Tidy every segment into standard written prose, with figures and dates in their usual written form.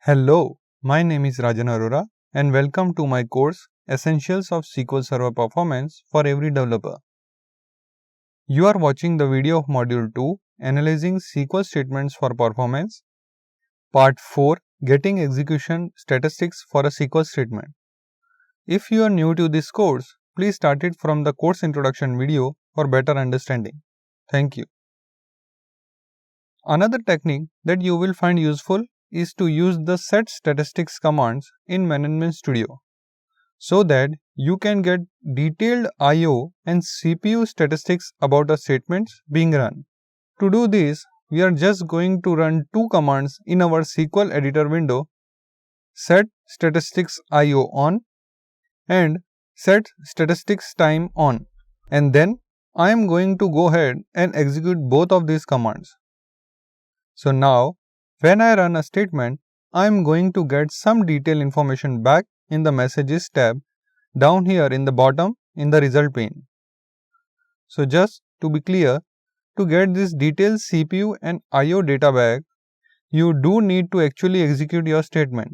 Hello, my name is Rajan Arora and welcome to my course Essentials of SQL Server Performance for Every Developer. You are watching the video of Module 2 Analyzing SQL Statements for Performance, Part 4 Getting Execution Statistics for a SQL Statement. If you are new to this course, please start it from the course introduction video for better understanding. Thank you. Another technique that you will find useful is to use the set statistics commands in Management Studio so that you can get detailed I/O and CPU statistics about the statements being run. To do this, we are just going to run two commands in our SQL editor window: set statistics I/O on and set statistics time on, and then I am going to go ahead and execute both of these commands. So now, when I run a statement, I am going to get some detailed information back in the Messages tab down here in the bottom in the result pane. So just to be clear, to get this detailed CPU and I/O data back, you do need to actually execute your statement.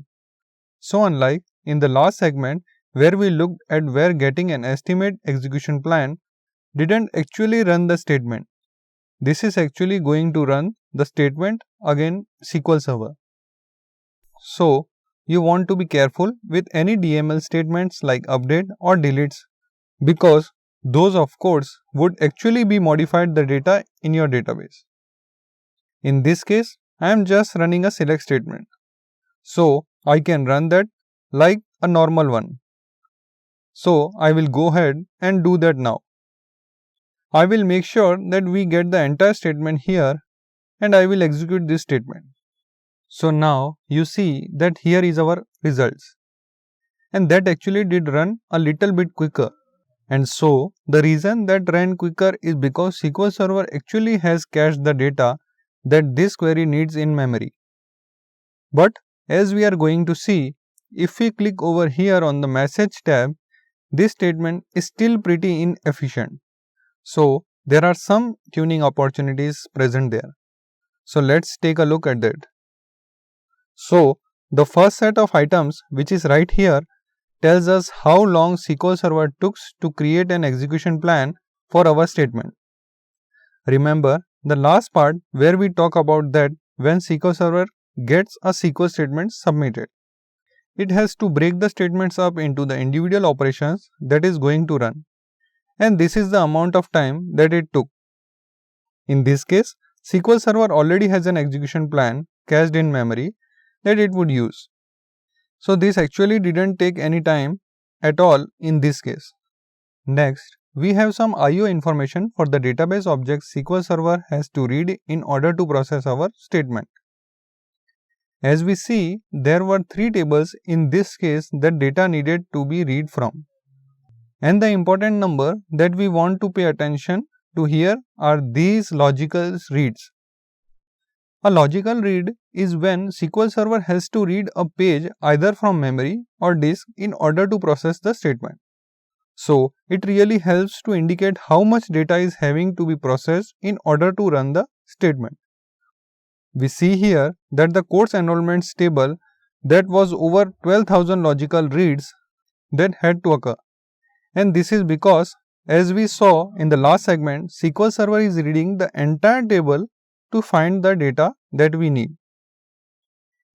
So unlike in the last segment where we looked at where getting an estimate execution plan didn't actually run the statement, this is actually going to run the statement again SQL Server. So you want to be careful with any DML statements like update or deletes, because those of course would actually be modified the data in your database. In this case, I am just running a select statement, so I can run that like a normal one. So I will go ahead and do that now. I will make sure that we get the entire statement here and I will execute this statement. So now you see that here is our results, and that actually did run a little bit quicker. And so the reason that ran quicker is because SQL Server actually has cached the data that this query needs in memory. But as we are going to see, if we click over here on the Message tab, this statement is still pretty inefficient. So there are some tuning opportunities present there. So let's take a look at that. So the first set of items, which is right here, tells us how long SQL Server took to create an execution plan for our statement. Remember the last part where we talk about that when SQL Server gets a SQL statement submitted, it has to break the statements up into the individual operations that is going to run. And this is the amount of time that it took. In this case, SQL Server already has an execution plan cached in memory that it would use. So this actually didn't take any time at all in this case. Next, we have some I/O information for the database objects SQL Server has to read in order to process our statement. As we see, there were three tables in this case that data needed to be read from. And the important number that we want to pay attention to here are these logical reads. A logical read is when SQL Server has to read a page either from memory or disk in order to process the statement. So it really helps to indicate how much data is having to be processed in order to run the statement. We see here that the course enrollments table, that was over 12,000 logical reads that had to occur. And this is because, as we saw in the last segment, SQL Server is reading the entire table to find the data that we need.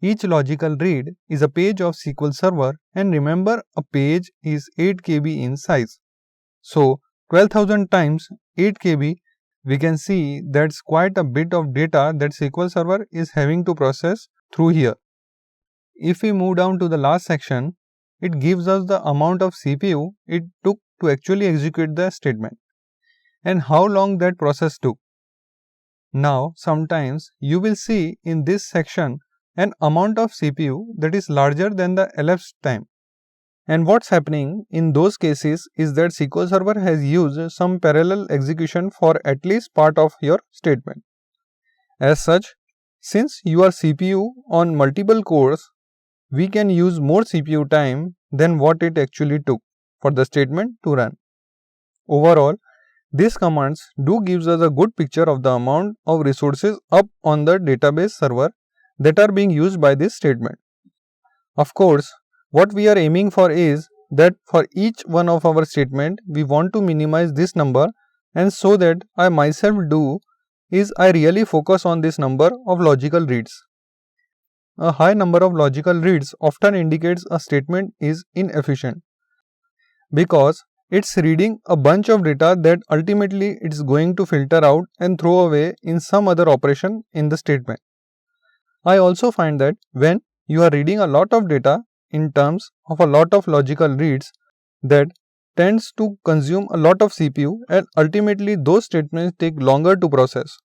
Each logical read is a page of SQL Server, and remember, a page is 8 KB in size. So 12,000 times 8 KB, we can see that's quite a bit of data that SQL Server is having to process through here. If we move down to the last section, it gives us the amount of CPU it took to actually execute the statement and how long that process took. Now, sometimes you will see in this section an amount of CPU that is larger than the elapsed time. And what's happening in those cases is that SQL Server has used some parallel execution for at least part of your statement. As such, since you are CPU on multiple cores, we can use more CPU time than what it actually took for the statement to run. Overall, these commands do gives us a good picture of the amount of resources up on the database server that are being used by this statement. Of course, what we are aiming for is that for each one of our statement, we want to minimize this number, and so that I myself do is I really focus on this number of logical reads. A high number of logical reads often indicates a statement is inefficient because it's reading a bunch of data that ultimately it's going to filter out and throw away in some other operation in the statement. I also find that when you are reading a lot of data in terms of a lot of logical reads, that tends to consume a lot of CPU, and ultimately those statements take longer to process.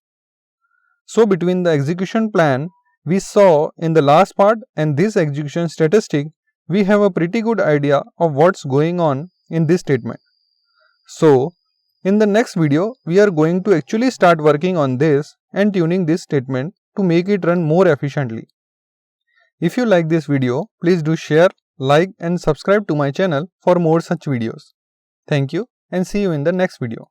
So between the execution plan we saw in the last part and this execution statistic, we have a pretty good idea of what's going on in this statement. So in the next video, we are going to actually start working on this and tuning this statement to make it run more efficiently. If you like this video, please do share, like and subscribe to my channel for more such videos. Thank you and see you in the next video.